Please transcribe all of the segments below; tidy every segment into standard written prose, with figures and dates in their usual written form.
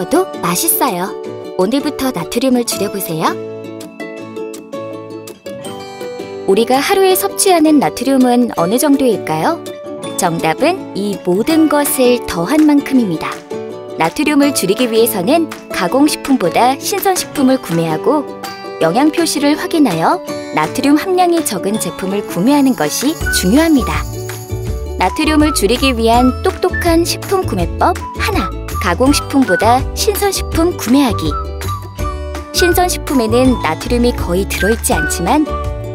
먹어도 맛있어요. 오늘부터 나트륨을 줄여보세요. 우리가 하루에 섭취하는 나트륨은 어느 정도일까요? 정답은 이 모든 것을 더한 만큼입니다. 나트륨을 줄이기 위해서는 가공식품보다 신선식품을 구매하고 영양 표시를 확인하여 나트륨 함량이 적은 제품을 구매하는 것이 중요합니다. 나트륨을 줄이기 위한 똑똑한 식품 구매법 하나, 가공식품보다 신선식품 구매하기. 신선식품에는 나트륨이 거의 들어있지 않지만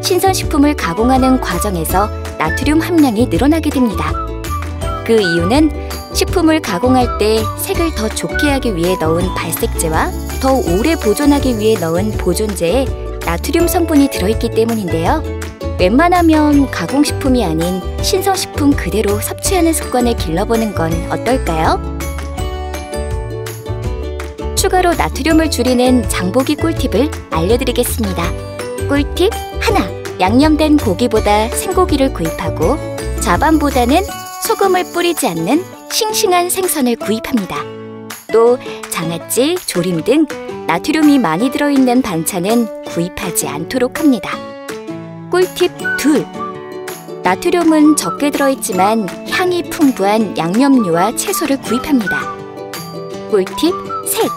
신선식품을 가공하는 과정에서 나트륨 함량이 늘어나게 됩니다. 그 이유는 식품을 가공할 때 색을 더 좋게 하기 위해 넣은 발색제와 더 오래 보존하기 위해 넣은 보존제에 나트륨 성분이 들어있기 때문인데요. 웬만하면 가공식품이 아닌 신선식품 그대로 섭취하는 습관을 길러보는 건 어떨까요? 추가로 나트륨을 줄이는 장보기 꿀팁을 알려드리겠습니다. 꿀팁 하나, 양념된 고기보다 생고기를 구입하고 자반보다는 소금을 뿌리지 않는 싱싱한 생선을 구입합니다. 또 장아찌, 조림 등 나트륨이 많이 들어있는 반찬은 구입하지 않도록 합니다. 꿀팁 둘, 나트륨은 적게 들어있지만 향이 풍부한 양념류와 채소를 구입합니다. 꿀팁 셋,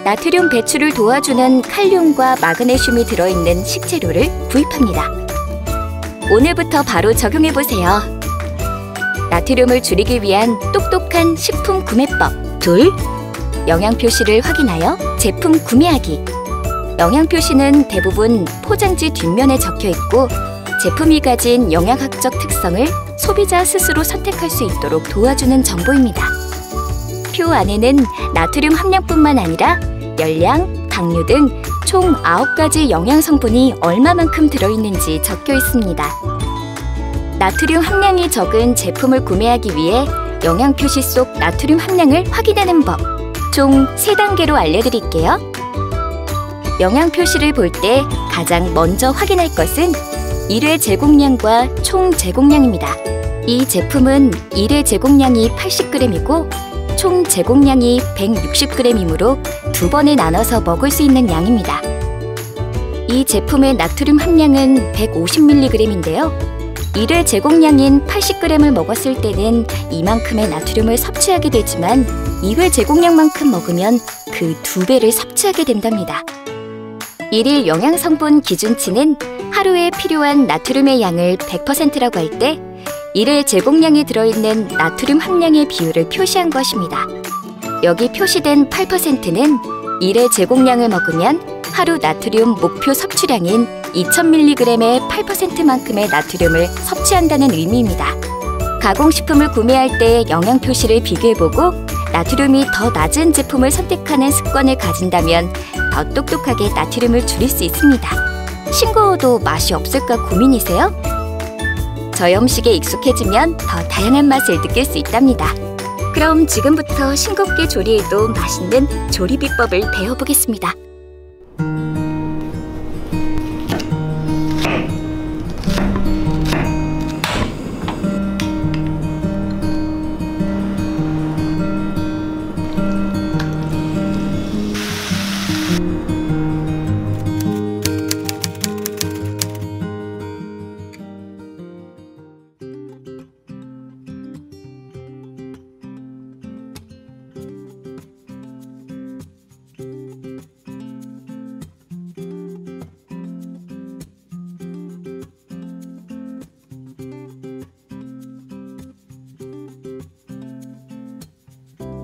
나트륨 배출을 도와주는 칼륨과 마그네슘이 들어있는 식재료를 구입합니다. 오늘부터 바로 적용해보세요. 나트륨을 줄이기 위한 똑똑한 식품 구매법 둘, 영양 표시를 확인하여 제품 구매하기. 영양 표시는 대부분 포장지 뒷면에 적혀 있고 제품이 가진 영양학적 특성을 소비자 스스로 선택할 수 있도록 도와주는 정보입니다. 표 안에는 나트륨 함량뿐만 아니라 열량, 당류 등 총 9가지 영양 성분이 얼마만큼 들어있는지 적혀 있습니다. 나트륨 함량이 적은 제품을 구매하기 위해 영양 표시 속 나트륨 함량을 확인하는 법, 총 3단계로 알려드릴게요. 영양 표시를 볼 때 가장 먼저 확인할 것은 1회 제공량과 총 제공량입니다. 이 제품은 1회 제공량이 80g이고 총 제공량이 160g이므로 2번에 나눠서 먹을 수 있는 양입니다. 이 제품의 나트륨 함량은 150mg인데요. 1회 제공량인 80g을 먹었을 때는 이만큼의 나트륨을 섭취하게 되지만 2회 제공량만큼 먹으면 그 2배를 섭취하게 된답니다. 1일 영양성분 기준치는 하루에 필요한 나트륨의 양을 100%라고 할 때 1회 제공량에 들어있는 나트륨 함량의 비율을 표시한 것입니다. 여기 표시된 8%는 1회 제공량을 먹으면 하루 나트륨 목표 섭취량인 2000mg의 8%만큼의 나트륨을 섭취한다는 의미입니다. 가공식품을 구매할 때 영양 표시를 비교해보고 나트륨이 더 낮은 제품을 선택하는 습관을 가진다면 더 똑똑하게 나트륨을 줄일 수 있습니다. 싱거워도 맛이 없을까 고민이세요? 저염식에 익숙해지면 더 다양한 맛을 느낄 수 있답니다. 그럼 지금부터 싱겁게 조리해도 맛있는 조리 비법을 배워보겠습니다.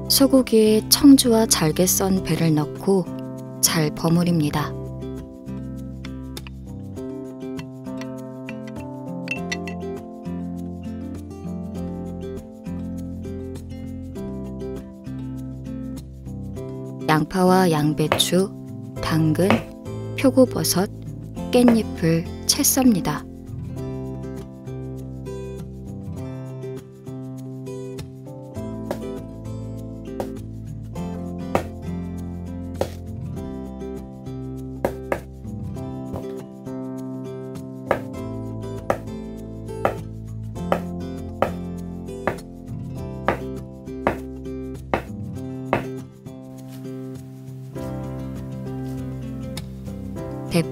소고기에 청주와 잘게 썬 배를 넣고 잘 버무립니다. 양파와 양배추, 당근, 표고버섯, 깻잎을 채 썹니다.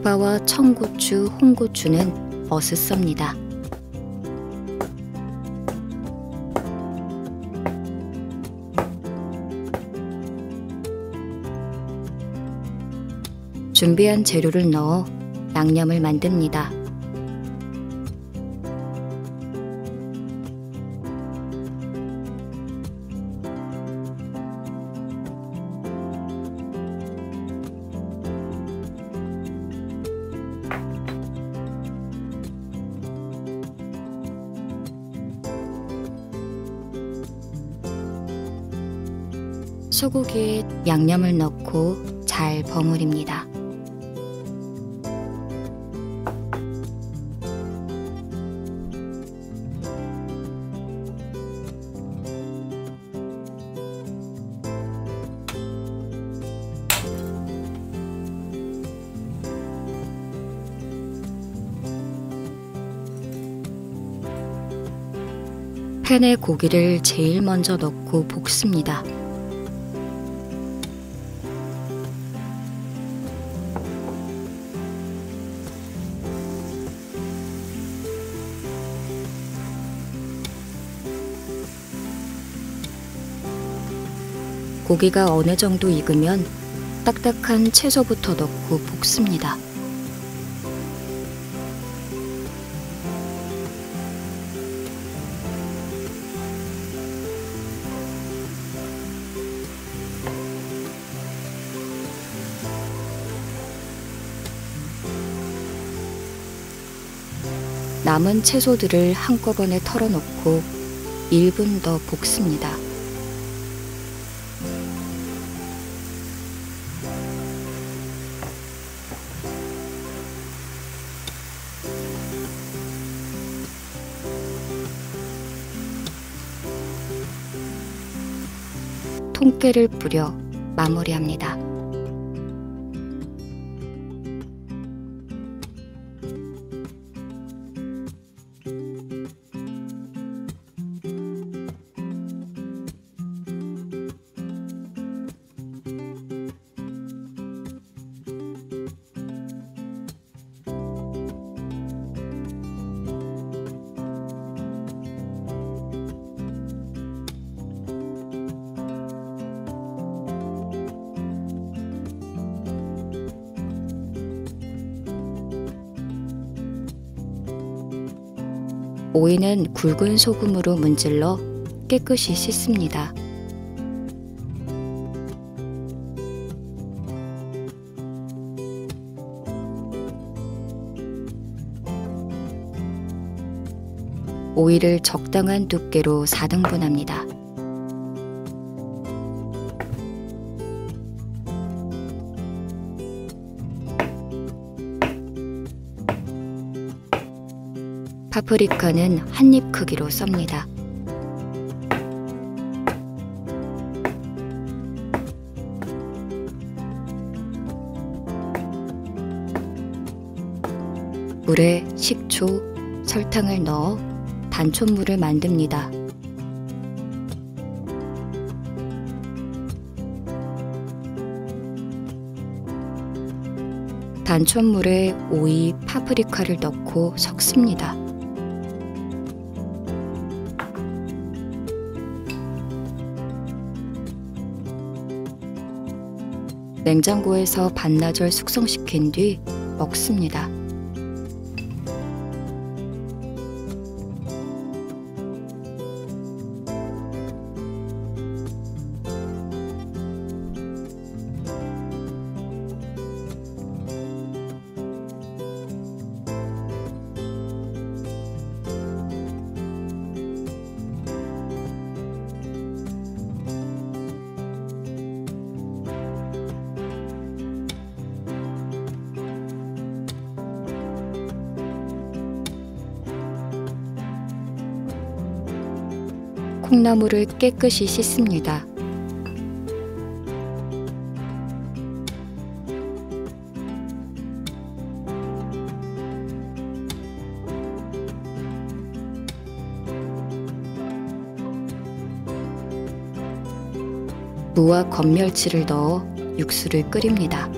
대파와 청고추, 홍고추는 어슷 썹니다. 준비한 재료를 넣어 양념을 만듭니다. 소고기에 양념을 넣고 잘 버무립니다. 팬에 고기를 제일 먼저 넣고 볶습니다. 고기가 어느 정도 익으면 딱딱한 채소부터 넣고 볶습니다. 남은 채소들을 한꺼번에 털어놓고 1분 더 볶습니다. 통깨를 뿌려 마무리합니다. 오이는 굵은 소금으로 문질러 깨끗이 씻습니다. 오이를 적당한 두께로 4등분합니다. 파프리카는 한 입 크기로 썹니다. 물에 식초, 설탕을 넣어 단촛물을 만듭니다. 단촛물에 오이, 파프리카를 넣고 섞습니다. 냉장고에서 반나절 숙성시킨 뒤 먹습니다. 콩나물을 깨끗이 씻습니다. 무와 건멸치를 넣어 육수를 끓입니다.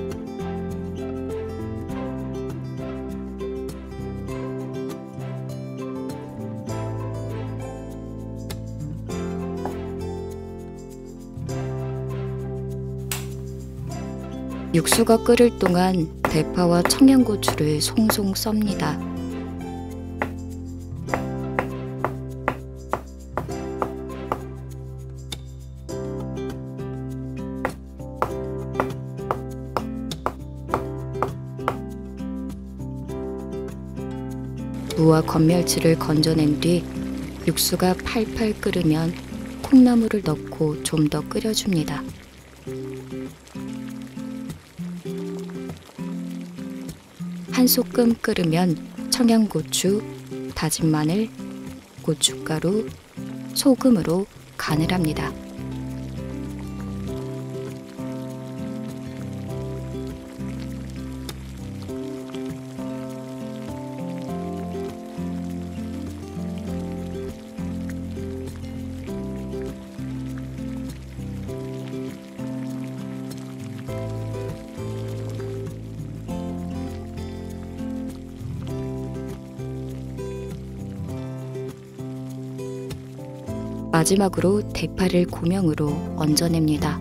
육수가 끓을 동안 대파와 청양고추를 송송 썹니다. 무와 건멸치를 건져낸 뒤 육수가 팔팔 끓으면 콩나물을 넣고 좀 더 끓여줍니다. 한 소끔 끓으면 청양고추, 다진 마늘, 고춧가루, 소금으로 간을 합니다. 마지막으로 대파를 고명으로 얹어냅니다.